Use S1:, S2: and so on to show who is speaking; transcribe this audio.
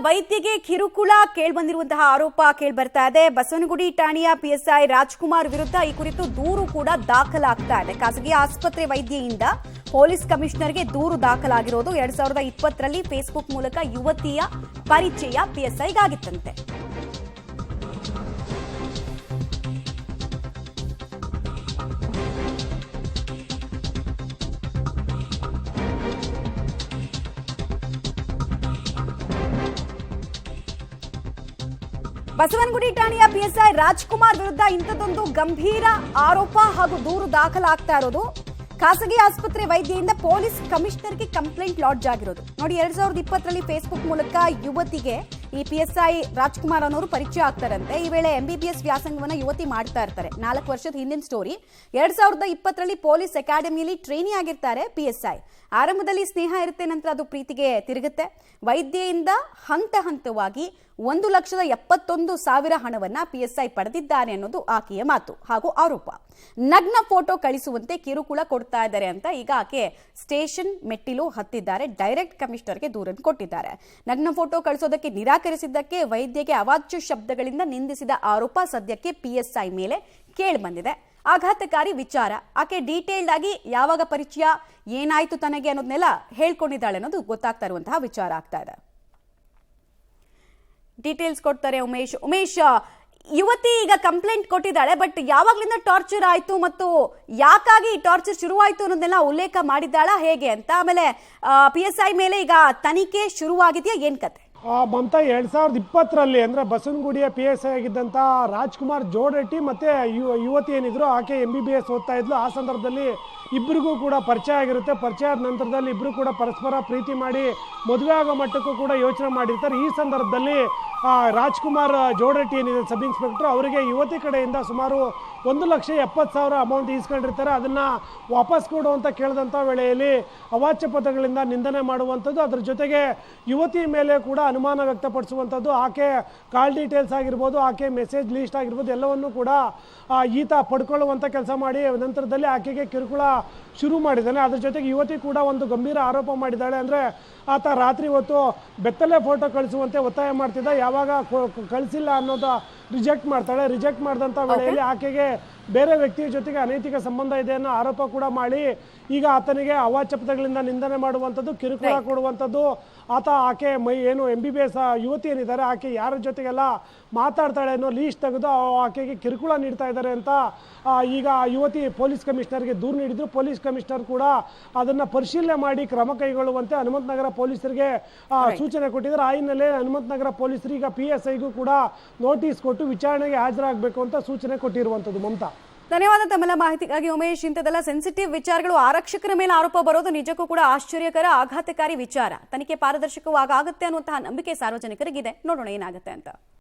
S1: ವೈದ್ಯಗೆ ಕಿರುಕುಳ ಕೇಳಿಬಂದಿರುವಂತಹ ಆರೋಪ ಕೇಳಿಬರ್ತಾ ಇದೆ. ಬಸವನಗುಡಿ ಠಾಣೆಯ ಪಿಎಸ್ಐ ರಾಜ್ಕುಮಾರ್ ವಿರುದ್ಧ ಈ ಕುರಿತು ದೂರು ಕೂಡ ದಾಖಲಾಗ್ತಾ ಇದೆ. ಖಾಸಗಿ ಆಸ್ಪತ್ರೆ ವೈದ್ಯೆಯಿಂದ ಪೊಲೀಸ್ ಕಮಿಷನರ್ಗೆ ದೂರು ದಾಖಲಾಗಿರೋದು 2020ರಲ್ಲಿ ಫೇಸ್ಬುಕ್ ಮೂಲಕ ಯುವತಿಯ ಪರಿಚಯ ಪಿಎಸ್ಐಗಾಗಿತ್ತಂತೆ. ಬಸವನಗುಡಿ ಠಾಣೆಯ ಪಿಎಸ್ಐ ರಾಜ್ಕುಮಾರ್ ವಿರುದ್ಧ ಇಂಥದ್ದೊಂದು ಗಂಭೀರ ಆರೋಪ ಹಾಗೂ ದೂರು ದಾಖಲಾಗ್ತಾ ಇರೋದು. ಖಾಸಗಿ ಆಸ್ಪತ್ರೆ ವೈದ್ಯೆಯಿಂದ ಪೊಲೀಸ್ ಕಮಿಷನರ್ಗೆ ಕಂಪ್ಲೇಂಟ್ ಲಾಡ್ಜ್ ಆಗಿರೋದು. ನೋಡಿ, 2020ರಲ್ಲಿ ಫೇಸ್ಬುಕ್ ಮೂಲಕ ಯುವತಿಗೆ ಈ ಪಿಎಸ್ಐ ರಾಜ್ಕುಮಾರ್ ಅನ್ನೋರು ಪರಿಚಯ ಆಗ್ತಾರಂತೆ. ಈ ವೇಳೆ MBBS ವ್ಯಾಸಂಗವನ್ನ ಯುವತಿ ಮಾಡ್ತಾ ಇರ್ತಾರೆ. 4 ವರ್ಷದ ಹಿಂದಿನ ಸ್ಟೋರಿ. 2020ರಲ್ಲಿ ಪೊಲೀಸ್ ಅಕಾಡೆಮಿಯಲ್ಲಿ ಟ್ರೈನಿ ಆಗಿರ್ತಾರೆ ಪಿಎಸ್ಐ. ಆರಂಭದಲ್ಲಿ ಸ್ನೇಹ ಇರುತ್ತೆ, ನಂತರ ಅದು ಪ್ರೀತಿಗೆ ತಿರುಗುತ್ತೆ. ವೈದ್ಯೆಯಿಂದ ಹಂತ ಹಂತವಾಗಿ 1,71,000 ಹಣವನ್ನ ಪಿಎಸ್ಐ ಪಡೆದಿದ್ದಾನೆ ಅನ್ನೋದು ಆಕೆಯ ಮಾತು ಹಾಗೂ ಆರೋಪ. ನಗ್ನ ಫೋಟೋ ಕಳಿಸುವಂತೆ ಕಿರುಕುಳ ಕೊಡ್ತಾ ಇದ್ದಾರೆ ಅಂತ ಈಗ ಆಕೆ ಸ್ಟೇಷನ್ ಮೆಟ್ಟಿಲು ಹತ್ತಿದ್ದಾರೆ. ಡೈರೆಕ್ಟ್ ಕಮಿಷನರ್ಗೆ ದೂರನ್ನು ಕೊಟ್ಟಿದ್ದಾರೆ. ನಗ್ನ ಫೋಟೋ ಕಳಿಸೋದಕ್ಕೆ ನಿರಾಕರಿಸಿದ್ದಕ್ಕೆ ವೈದ್ಯಗೆ ಅವಾಚ್ಯ ಶಬ್ದಗಳಿಂದ ನಿಂದಿಸಿದ ಆರೋಪ ಸದ್ಯಕ್ಕೆ ಪಿಎಸ್ಐ ಮೇಲೆ ಕೇಳಿಬಂದಿದೆ. ಆಘಾತಕಾರಿ ವಿಚಾರ. ಆಕೆ ಡೀಟೇಲ್ಡ್ ಆಗಿ ಯಾವಾಗ ಪರಿಚಯ, ಏನಾಯ್ತು ತನಗೆ ಅನ್ನೋದನ್ನೆಲ್ಲ ಹೇಳ್ಕೊಂಡಿದ್ದಾಳೆ ಅನ್ನೋದು ಗೊತ್ತಾಗ್ತಾ ಇರುವಂತಹ ವಿಚಾರ ಆಗ್ತಾ ಇದೆ. ಡೀಟೇಲ್ಸ್ ಕೊಡ್ತಾರೆ ಉಮೇಶ್. ಯುವತಿ ಈಗ ಕಂಪ್ಲೇಂಟ್ ಕೊಟ್ಟಿದ್ದಾಳೆ, ಬಟ್ ಯಾವಾಗ್ಲಿಂದ ಟಾರ್ಚರ್ ಆಯ್ತು ಮತ್ತು ಯಾಕಾಗಿ ಟಾರ್ಚರ್ ಶುರುವಾಯ್ತು ಅನ್ನೋದನ್ನೆಲ್ಲ ಉಲ್ಲೇಖ ಮಾಡಿದ್ದಾಳ ಹೇಗೆ ಅಂತ? ಆಮೇಲೆ PSI ಮೇಲೆ ಈಗ ತನಿಖೆ ಶುರುವಾಗಿದೆಯಾ, ಏನ್ ಕತೆ?
S2: ಮಮತಾ 2020ರಲ್ಲಿ ಅಂದರೆ ಬಸವನಗುಡಿಯ PSI ಆಗಿದ್ದಂಥ ರಾಜ್ಕುಮಾರ್ ಜೋಡಟ್ಟಿ ಮತ್ತು ಯುವತಿ ಏನಿದ್ರು ಆಕೆ MBBS ಓದ್ತಾ ಇದ್ಲು. ಆ ಸಂದರ್ಭದಲ್ಲಿ ಇಬ್ಬರಿಗೂ ಕೂಡ ಪರಿಚಯ ಆಗಿರುತ್ತೆ. ಪರಿಚಯ ಆದ ನಂತರದಲ್ಲಿ ಇಬ್ಬರು ಕೂಡ ಪರಸ್ಪರ ಪ್ರೀತಿ ಮಾಡಿ ಮದುವೆ ಆಗೋ ಮಟ್ಟಕ್ಕೂ ಕೂಡ ಯೋಚನೆ ಮಾಡಿರ್ತಾರೆ. ಈ ಸಂದರ್ಭದಲ್ಲಿ ರಾಜ್ಕುಮಾರ್ ಜೋಡಟ್ಟಿ ಏನಿದೆ ಸಬ್ ಇನ್ಸ್ಪೆಕ್ಟರ್, ಅವರಿಗೆ ಯುವತಿ ಕಡೆಯಿಂದ ಸುಮಾರು 1,70,000 ಅಮೌಂಟ್ ಈಸ್ಕೊಂಡಿರ್ತಾರೆ. ಅದನ್ನು ವಾಪಸ್ ಕೊಡು ಅಂತ ಕೇಳಿದಂಥ ವೇಳೆಯಲ್ಲಿ ಅವಾಚ್ಯ ಪದಗಳಿಂದ ನಿಂದನೆ ಮಾಡುವಂಥದ್ದು, ಅದರ ಜೊತೆಗೆ ಯುವತಿ ಮೇಲೆ ಕೂಡ ಅನುಮಾನ ವ್ಯಕ್ತಪಡಿಸುವಂಥದ್ದು, ಆಕೆ ಕಾಲ್ ಡೀಟೇಲ್ಸ್ ಆಗಿರ್ಬೋದು, ಆಕೆ ಮೆಸೇಜ್ ಲೀಸ್ಟ್ ಆಗಿರ್ಬೋದು, ಎಲ್ಲವನ್ನೂ ಕೂಡ ಈತ ಪಡ್ಕೊಳ್ಳುವಂಥ ಕೆಲಸ ಮಾಡಿ ನಂತರದಲ್ಲಿ ಆಕೆಗೆ ಕಿರುಕುಳ ಶುರು ಮಾಡಿದ್ದಾನೆ. ಅದ್ರ ಜೊತೆಗೆ ಯುವತಿ ಕೂಡ ಒಂದು ಗಂಭೀರ ಆರೋಪ ಮಾಡಿದ್ದಾಳೆ. ಅಂದರೆ ಆತ ರಾತ್ರಿ ಹೊತ್ತು ಬೆತ್ತಲೆ ಫೋಟೋ ಕಳಿಸುವಂತೆ ಒತ್ತಾಯ ಮಾಡ್ತಿದ್ದ. ಯಾವಾಗ ಕಳಿಸಿಲ್ಲ ಅನ್ನೋದು ರಿಜೆಕ್ಟ್ ಮಾಡ್ತಾಳೆ. ರಿಜೆಕ್ಟ್ ಮಾಡಿದಂಥ ವೇಳೆಯಲ್ಲಿ ಆಕೆಗೆ ಬೇರೆ ವ್ಯಕ್ತಿಯ ಜೊತೆಗೆ ಅನೈತಿಕ ಸಂಬಂಧ ಇದೆ ಅನ್ನೋ ಆರೋಪ ಕೂಡ ಮಾಡಿ ಈಗ ಆತನಿಗೆ ಅವಾಚ್ಯ ಪದಗಳಿಂದ ನಿಂದನೆ ಮಾಡುವಂಥದ್ದು, ಕಿರುಕುಳ ಕೊಡುವಂಥದ್ದು. ಆಕೆ ಏನು MBBS ಯುವತಿ ಏನಿದ್ದಾರೆ ಆಕೆ ಯಾರ ಜೊತೆಗೆಲ್ಲ ಮಾತಾಡ್ತಾಳೆ ಅನ್ನೋ ಲೀಸ್ಟ್ ತೆಗೆದು ಆಕೆಗೆ ಕಿರುಕುಳ ನೀಡ್ತಾ ಇದ್ದಾರೆ ಅಂತ ಈಗ ಯುವತಿ ಪೊಲೀಸ್ ಕಮಿಷನರ್ಗೆ ದೂರು ನೀಡಿದ್ರು. ಪೊಲೀಸ್ ಕಮಿಷನರ್ ಕೂಡ ಅದನ್ನು ಪರಿಶೀಲನೆ ಮಾಡಿ ಕ್ರಮ ಕೈಗೊಳ್ಳುವಂತೆ ಹನುಮಂತನಗರ ಪೊಲೀಸರಿಗೆ ಸೂಚನೆ ಕೊಟ್ಟಿದ್ದಾರೆ. ಆ ಹಿನ್ನೆಲೆ ಹನುಮಂತನಗರ ಪೊಲೀಸರು ಈಗ PSIಗೂ ಕೂಡ ನೋಟಿಸ್ ಕೊಟ್ಟು ವಿಚಾರಣೆಗೆ ಹಾಜರಾಗಬೇಕು ಅಂತ ಸೂಚನೆ ಕೊಟ್ಟಿರುವಂಥದ್ದು. ಮಮತಾ,
S1: ಧನ್ಯವಾದ ತಮ್ಮೆಲ್ಲ ಮಾಹಿತಿಗಾಗಿ ಉಮೇಶ್. ಇಂಥದೆಲ್ಲ ಸೆನ್ಸಿಟಿವ್ ವಿಚಾರಗಳು, ಆರಕ್ಷಕರ ಮೇಲೆ ಆರೋಪ ಬರೋದು ನಿಜಕ್ಕೂ ಕೂಡ ಆಶ್ಚರ್ಯಕರ, ಆಘಾತಕಾರಿ ವಿಚಾರ. ತನಿಖೆ ಪಾರದರ್ಶಕವಾಗುತ್ತೆ ಅನ್ನುವಂತಹ ನಂಬಿಕೆ ಸಾರ್ವಜನಿಕರಿಗಿದೆ. ನೋಡೋಣ ಏನಾಗುತ್ತೆ ಅಂತ.